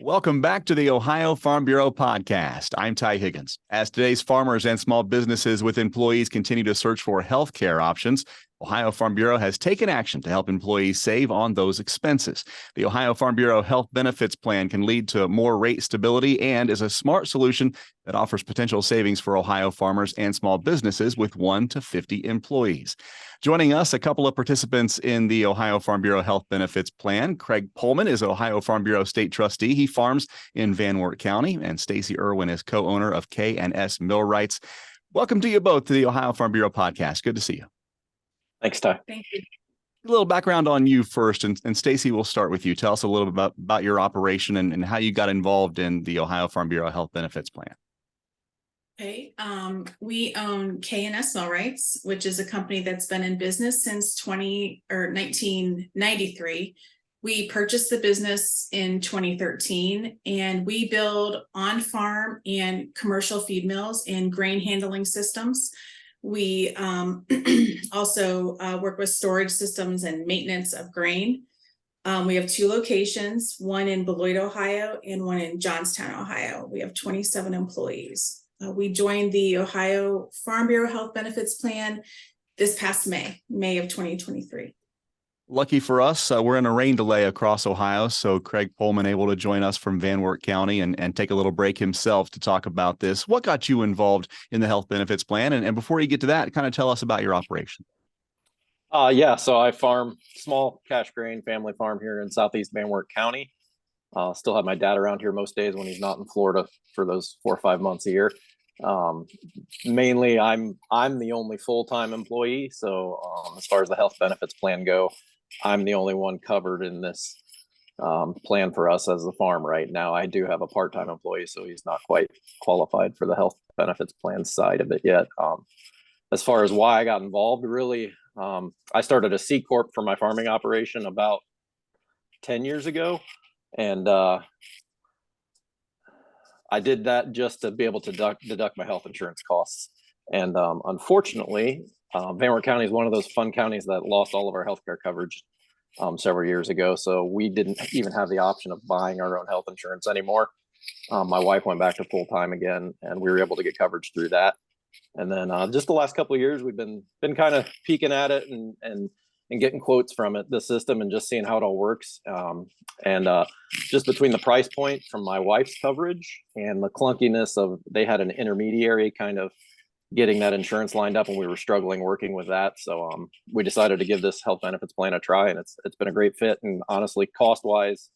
Welcome back to the Ohio Farm Bureau podcast. I'm Ty Higgins. As today's farmers and small businesses with employees continue to search for healthcare options, Ohio Farm Bureau has taken action to help employees save on those expenses. The Ohio Farm Bureau Health Benefits Plan can lead to more rate stability and is a smart solution that offers potential savings for Ohio farmers and small businesses with 1 to 50 employees. Joining us, a couple of participants in the Ohio Farm Bureau Health Benefits Plan. Craig Pullman is Ohio Farm Bureau State Trustee. He farms in Van Wert County, and Stacy Irwin is co-owner of K&S Millwrights. Welcome to you both to the Ohio Farm Bureau podcast. Good to see you. Thanks, Ty. Thank you. A little background on you first, and Stacy, we'll start with you. Tell us a little bit about your operation and how you got involved in the Ohio Farm Bureau Health Benefits Plan. Okay. We own K&S Millwrights, which is a company that's been in business since 1993. We purchased the business in 2013, and we build on-farm and commercial feed mills and grain handling systems. We also work with storage systems and maintenance of grain. We have 2 locations, one in Beloit, Ohio, and one in Johnstown, Ohio. We have 27 employees. We joined the Ohio Farm Bureau Health Benefits Plan this past May of 2023. Lucky for us, we're in a rain delay across Ohio, so Craig Pullman able to join us from Van Wert County and take a little break himself to talk about this. What got you involved in the health benefits plan? And before you get to that, kind of tell us about your operation. So I farm small cash grain family farm here in southeast Van Wert County. Still have my dad around here most days when he's not in Florida for those 4 or 5 months a year. Mainly I'm the only full-time employee. So as far as the health benefits plan go, I'm the only one covered in this plan for us as the farm right now. I do have a part-time employee, so he's not quite qualified for the health benefits plan side of it yet. As far as why I got involved, really, I started a C Corp for my farming operation about 10 years ago. And I did that just to be able to deduct my health insurance costs. And unfortunately, Van Wert County is one of those fun counties that lost all of our healthcare coverage several years ago. So we didn't even have the option of buying our own health insurance anymore. My wife went back to full time again, and we were able to get coverage through that. And then just the last couple of years, we've been kind of peeking at it and getting quotes from the system, and just seeing how it all works. Just between the price point from my wife's coverage and the clunkiness of, they had an intermediary kind of getting that insurance lined up, and we were struggling working with that. So we decided to give this health benefits plan a try, and it's been a great fit. And honestly, cost wise,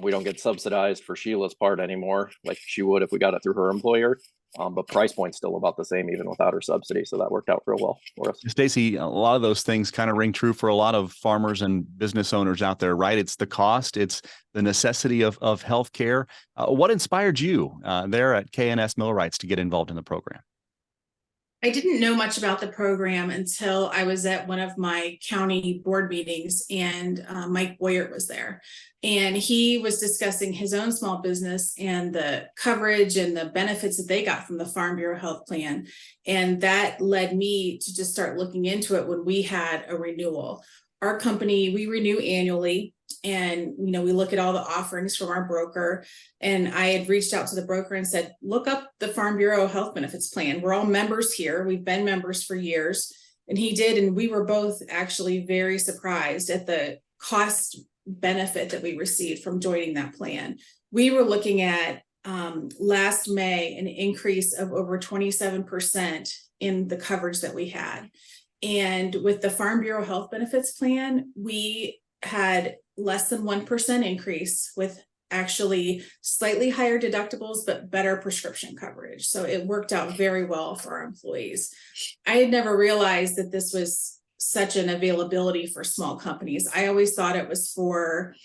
we don't get subsidized for Sheila's part anymore like she would if we got it through her employer. But price point's still about the same even without her subsidy. So that worked out real well for us. Stacy, a lot of those things kind of ring true for a lot of farmers and business owners out there, right? It's the cost, it's the necessity of healthcare. What inspired you there at K&S Millwrights to get involved in the program? I didn't know much about the program until I was at one of my county board meetings, and Mike Boyert was there, and he was discussing his own small business and the coverage and the benefits that they got from the Farm Bureau Health Plan. And that led me to just start looking into it when we had a renewal. Our company, we renew annually, and we look at all the offerings from our broker. And I had reached out to the broker and said, look up the Farm Bureau Health Benefits Plan. We're all members here. We've been members for years. And he did, and we were both actually very surprised at the cost benefit that we received from joining that plan. We were looking at last May an increase of over 27% in the coverage that we had. And with the Farm Bureau Health Benefits Plan, we had less than 1% increase, with actually slightly higher deductibles, but better prescription coverage. So it worked out very well for our employees. I had never realized that this was such an availability for small companies. I always thought it was for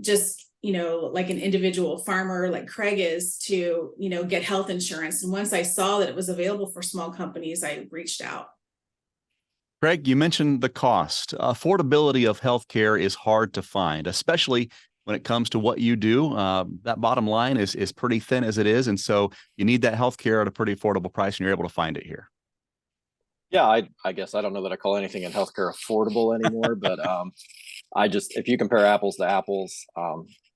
just, like an individual farmer like Craig is to, get health insurance. And once I saw that it was available for small companies, I reached out. Craig, you mentioned the cost. Affordability of healthcare is hard to find, especially when it comes to what you do. That bottom line is pretty thin as it is. And so you need that healthcare at a pretty affordable price, and you're able to find it here. Yeah, I guess I don't know that I call anything in healthcare affordable anymore, but if you compare apples to apples,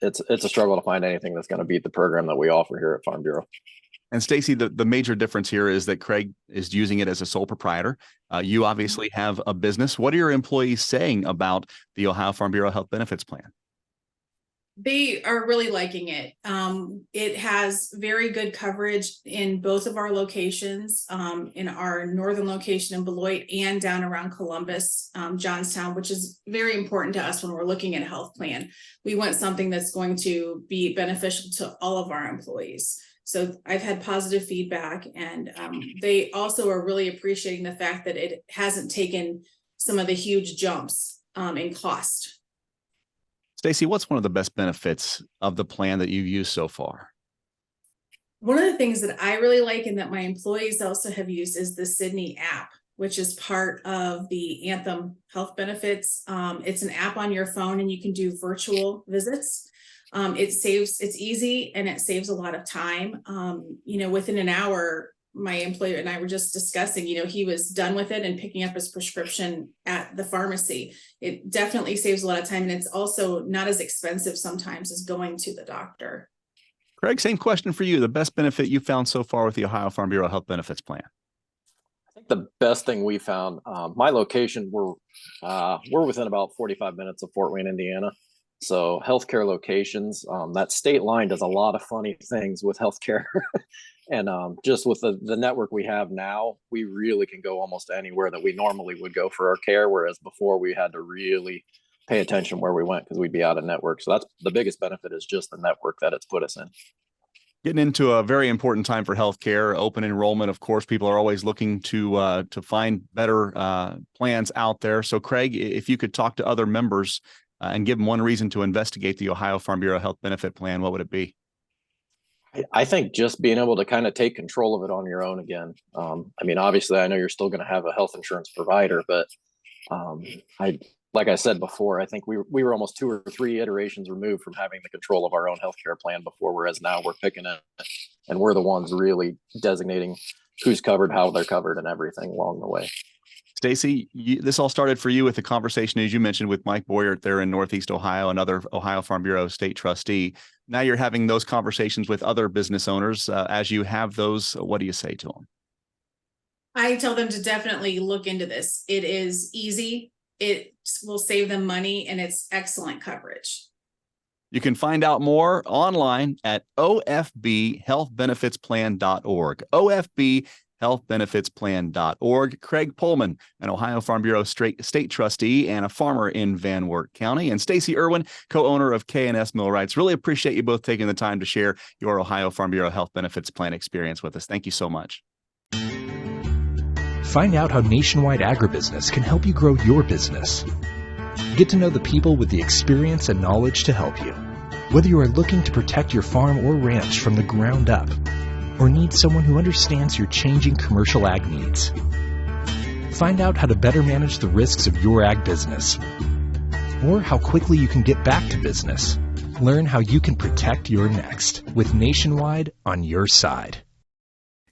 it's a struggle to find anything that's going to beat the program that we offer here at Farm Bureau. And Stacy, the major difference here is that Craig is using it as a sole proprietor. You obviously have a business. What are your employees saying about the Ohio Farm Bureau Health Benefits Plan? They are really liking it. It has very good coverage in both of our locations, in our northern location in Beloit and down around Columbus, Johnstown, which is very important to us when we're looking at a health plan. We want something that's going to be beneficial to all of our employees. So I've had positive feedback, and they also are really appreciating the fact that it hasn't taken some of the huge jumps in cost. Stacy, what's one of the best benefits of the plan that you've used so far? One of the things that I really like and that my employees also have used is the Sydney app, which is part of the Anthem Health Benefits. It's an app on your phone and you can do virtual visits. It's easy and it saves a lot of time. Within an hour, my employer and I were just discussing, he was done with it and picking up his prescription at the pharmacy. It definitely saves a lot of time. And it's also not as expensive sometimes as going to the doctor. Craig, same question for you. The best benefit you found so far with the Ohio Farm Bureau Health Benefits Plan? I think the best thing we found, my location, we're within about 45 minutes of Fort Wayne, Indiana. So healthcare locations, that state line does a lot of funny things with healthcare. And just with the network we have now, we really can go almost anywhere that we normally would go for our care. Whereas before we had to really pay attention where we went because we'd be out of network. So that's the biggest benefit, is just the network that it's put us in. Getting into a very important time for healthcare, open enrollment. Of course, people are always looking to find better plans out there. So Craig, if you could talk to other members and give them one reason to investigate the Ohio Farm Bureau Health Benefit Plan, what would it be? I think just being able to kind of take control of it on your own again. Obviously, I know you're still going to have a health insurance provider, but like I said before, I think we were almost 2 or 3 iterations removed from having the control of our own healthcare plan before, whereas now we're picking it and we're the ones really designating who's covered, how they're covered, and everything along the way. Stacy, this all started for you with a conversation, as you mentioned, with Mike Boyert there in Northeast Ohio, another Ohio Farm Bureau state trustee. Now you're having those conversations with other business owners. As you have those, what do you say to them? I tell them to definitely look into this. It is easy. It will save them money, and it's excellent coverage. You can find out more online at ofbhealthbenefitsplan.org. ofbhealthbenefitsplan.org. Craig Pullman, an Ohio Farm Bureau state trustee and a farmer in Van Wert County, and Stacy Irwin, co-owner of K&S Millwrights. Really appreciate you both taking the time to share your Ohio Farm Bureau Health Benefits Plan experience with us. Thank you so much. Find out how Nationwide Agribusiness can help you grow your business. Get to know the people with the experience and knowledge to help you. Whether you are looking to protect your farm or ranch from the ground up, or need someone who understands your changing commercial ag needs. Find out how to better manage the risks of your ag business, or how quickly you can get back to business. Learn how you can protect your next with Nationwide on your side.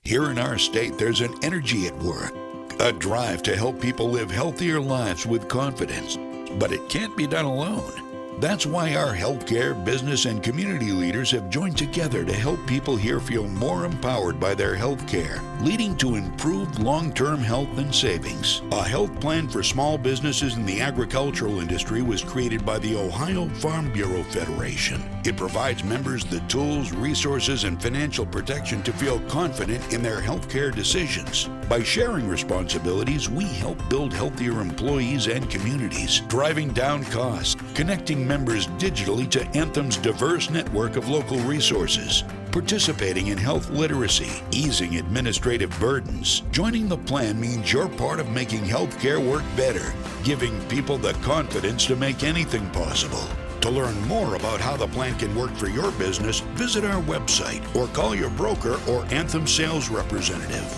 Here in our state, there's an energy at work, a drive to help people live healthier lives with confidence. But it can't be done alone. That's why our healthcare, business, and community leaders have joined together to help people here feel more empowered by their healthcare, leading to improved long-term health and savings. A health plan for small businesses in the agricultural industry was created by the Ohio Farm Bureau Federation. It provides members the tools, resources, and financial protection to feel confident in their healthcare decisions. By sharing responsibilities, we help build healthier employees and communities, driving down costs, connecting members digitally to Anthem's diverse network of local resources, participating in health literacy, easing administrative burdens. Joining the plan means you're part of making healthcare work better, giving people the confidence to make anything possible. To learn more about how the plan can work for your business, visit our website or call your broker or Anthem sales representative.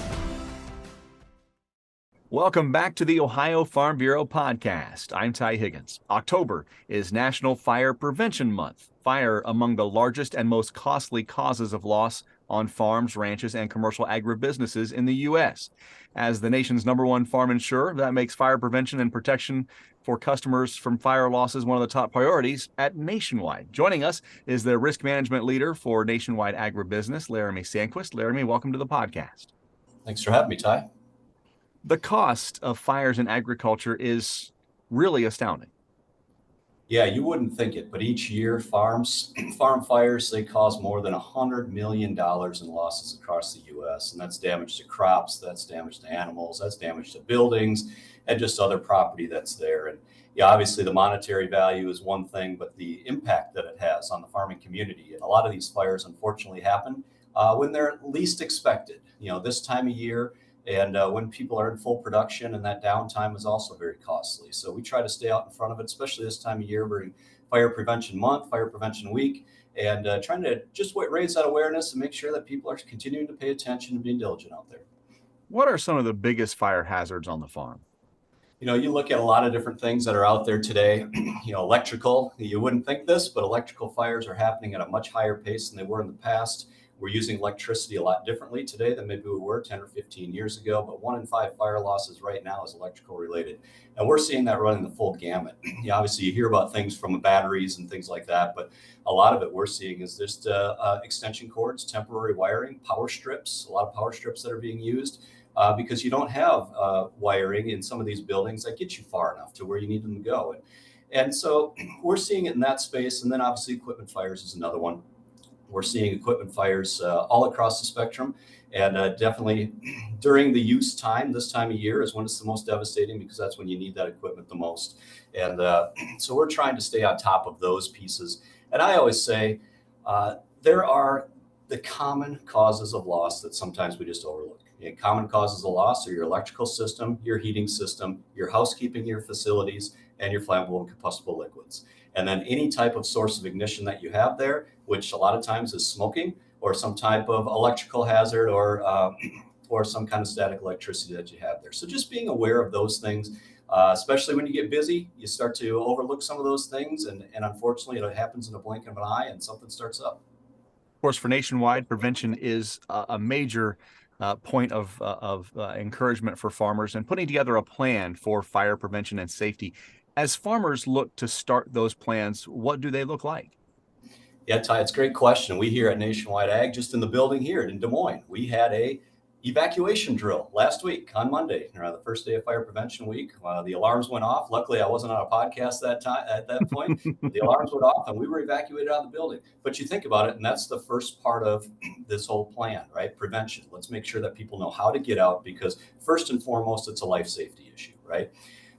Welcome back to the Ohio Farm Bureau podcast. I'm Ty Higgins. October is National Fire Prevention Month. Fire, among the largest and most costly causes of loss on farms, ranches, and commercial agribusinesses in the U.S. As the nation's #1 farm insurer, that makes fire prevention and protection for customers from fire losses one of the top priorities at Nationwide. Joining us is the risk management leader for Nationwide Agribusiness, Laramie Sandquist. Laramie, welcome to the podcast. Thanks for having me, Ty. The cost of fires in agriculture is really astounding. Yeah, you wouldn't think it, but each year farm fires, they cause more than $100 million in losses across the U.S. And that's damage to crops, that's damage to animals, that's damage to buildings, and just other property that's there. And yeah, obviously the monetary value is one thing, but the impact that it has on the farming community. And a lot of these fires unfortunately happen when they're least expected, this time of year. And when people are in full production, and that downtime is also very costly. So we try to stay out in front of it, especially this time of year during Fire Prevention Month, Fire Prevention Week, and trying to just raise that awareness and make sure that people are continuing to pay attention and being diligent out there. What are some of the biggest fire hazards on the farm? You look at a lot of different things that are out there today. Electrical, you wouldn't think this, but electrical fires are happening at a much higher pace than they were in the past. We're using electricity a lot differently today than maybe we were 10 or 15 years ago, but 1 in 5 fire losses right now is electrical related. And we're seeing that running the full gamut. Obviously you hear about things from batteries and things like that, but a lot of it we're seeing is just extension cords, temporary wiring, power strips, a lot of power strips that are being used because you don't have wiring in some of these buildings that get you far enough to where you need them to go. And so we're seeing it in that space. And then obviously equipment fires is another one. We're seeing equipment fires all across the spectrum, and definitely during the use time, this time of year is when it's the most devastating because that's when you need that equipment the most. And so we're trying to stay on top of those pieces. And I always say there are the common causes of loss that sometimes we just overlook. Common causes of loss are your electrical system, your heating system, your housekeeping, your facilities, and your flammable and combustible liquids. And then any type of source of ignition that you have there, which a lot of times is smoking or some type of electrical hazard or some kind of static electricity that you have there. So just being aware of those things, especially when you get busy, you start to overlook some of those things. And unfortunately, it happens in a blink of an eye and something starts up. Of course, for Nationwide, prevention is a major point of encouragement for farmers and putting together a plan for fire prevention and safety. As farmers look to start those plans, what do they look like? Yeah, Ty, it's a great question. We here at Nationwide Ag, just in the building here in Des Moines, we had a evacuation drill last week on Monday, the first day of Fire Prevention Week. The alarms went off. Luckily, I wasn't on a podcast at that point. The alarms went off and we were evacuated out of the building. But you think about it, and that's the first part of this whole plan, right? Prevention. Let's make sure that people know how to get out because first and foremost, it's a life safety issue, right?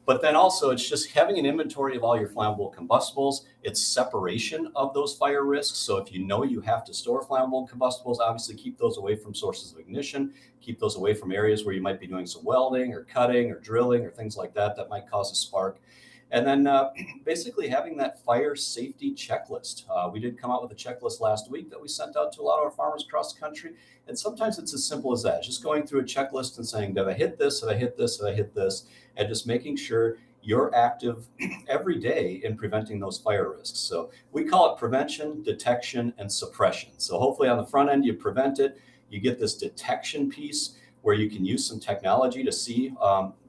But then also it's just having an inventory of all your flammable combustibles. It's separation of those fire risks. So if you know you have to store flammable combustibles, obviously keep those away from sources of ignition, keep those away from areas where you might be doing some welding or cutting or drilling or things like that might cause a spark. And then basically having that fire safety checklist. We did come out with a checklist last week that we sent out to a lot of our farmers across the country. And sometimes it's as simple as that, just going through a checklist and saying, did I hit this? Did I hit this? Did I hit this? And just making sure you're active every day in preventing those fire risks. So we call it prevention, detection, and suppression. So hopefully on the front end, you prevent it. You get this detection piece where you can use some technology to see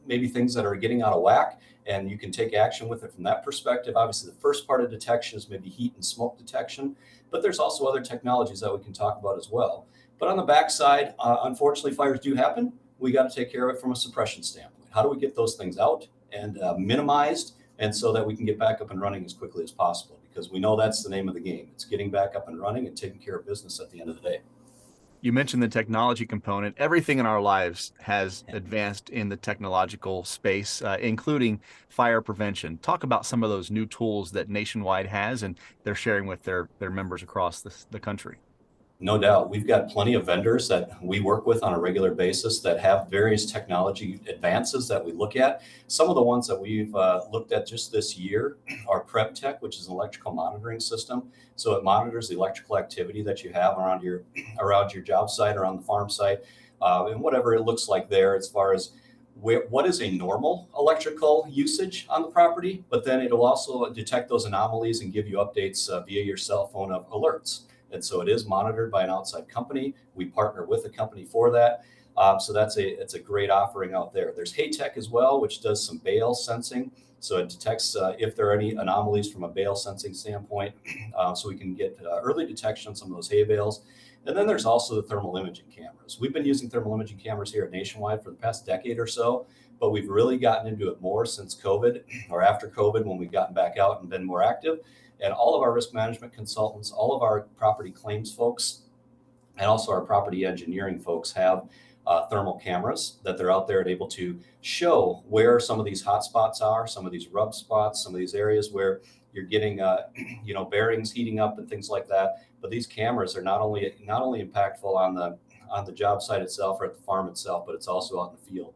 maybe things that are getting out of whack, and you can take action with it from that perspective. Obviously, the first part of detection is maybe heat and smoke detection, but there's also other technologies that we can talk about as well. But on the backside, unfortunately, fires do happen. We got to take care of it from a suppression standpoint. How do we get those things out and minimized, and so that we can get back up and running as quickly as possible? Because we know that's the name of the game. It's getting back up and running and taking care of business at the end of the day. You mentioned the technology component. Everything in our lives has advanced in the technological space, including fire prevention. Talk about some of those new tools that Nationwide has and they're sharing with their members across the country. No doubt. We've got plenty of vendors that we work with on a regular basis that have various technology advances that we look at. Some of the ones that we've looked at just this year are PrepTech, which is an electrical monitoring system. So it monitors the electrical activity that you have around your job site or on the farm site, and whatever it looks like there as far as what is a normal electrical usage on the property, but then it'll also detect those anomalies and give you updates via your cell phone of alerts. And so it is monitored by an outside company. We partner with a company for that. So it's a great offering out there. There's Haytech as well, which does some bale sensing. So it detects if there are any anomalies from a bale sensing standpoint, so we can get early detection on some of those hay bales. And then there's also the thermal imaging cameras. We've been using thermal imaging cameras here at Nationwide for the past decade or so, but we've really gotten into it more since COVID or after COVID when we've gotten back out and been more active. And all of our risk management consultants, all of our property claims folks, and also our property engineering folks have thermal cameras that they're out there and able to show where some of these hot spots are, some of these rub spots, some of these areas where you're getting, bearings heating up and things like that. But these cameras are not only impactful on the job site itself or at the farm itself, but it's also out in the field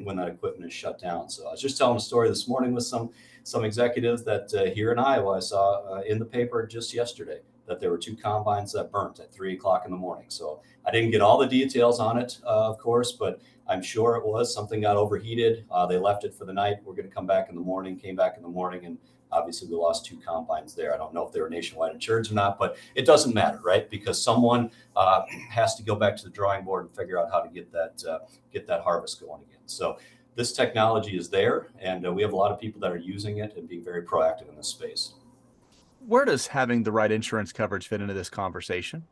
when that equipment is shut down. So I was just telling a story this morning with some executives that here in Iowa I saw in the paper just yesterday that there were 2 combines that burnt at 3 o'clock in the morning. So I didn't get all the details on it, of course, but I'm sure it was something got overheated. They left it for the night. We're going to come back in the morning, came back in the morning, and obviously we lost 2 combines there. I don't know if they were nationwide insured or not, but it doesn't matter, right? Because someone has to go back to the drawing board and figure out how to get that harvest going again. So this technology is there, and we have a lot of people that are using it and being very proactive in this space. Where does having the right insurance coverage fit into this conversation?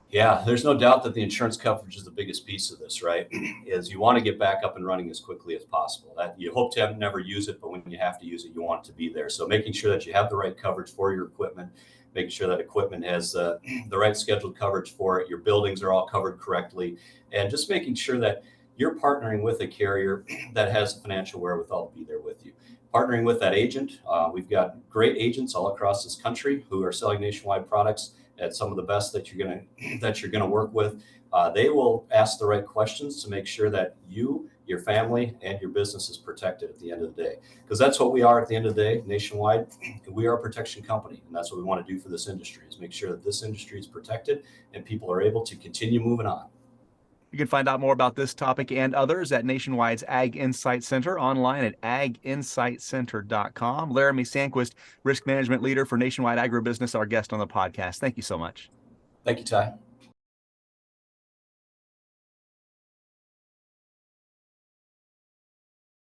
Yeah, there's no doubt that the insurance coverage is the biggest piece of this, right? Is you want to get back up and running as quickly as possible. That you hope to never use it, but when you have to use it, you want it to be there. So making sure that you have the right coverage for your equipment, making sure that equipment has the right scheduled coverage for it, your buildings are all covered correctly, and just making sure that you're partnering with a carrier that has the financial wherewithal to be there with you. Partnering with that agent. We've got great agents all across this country who are selling Nationwide products at some of the best that you're gonna work with. They will ask the right questions to make sure that you, your family, and your business is protected at the end of the day. Because that's what we are at the end of the day. Nationwide, we are a protection company, and that's what we want to do for this industry: is make sure that this industry is protected and people are able to continue moving on. You can find out more about this topic and others at Nationwide's Ag Insight Center, online at aginsightcenter.com. Laramie Sandquist, risk management leader for Nationwide Agribusiness, our guest on the podcast. Thank you so much. Thank you, Ty.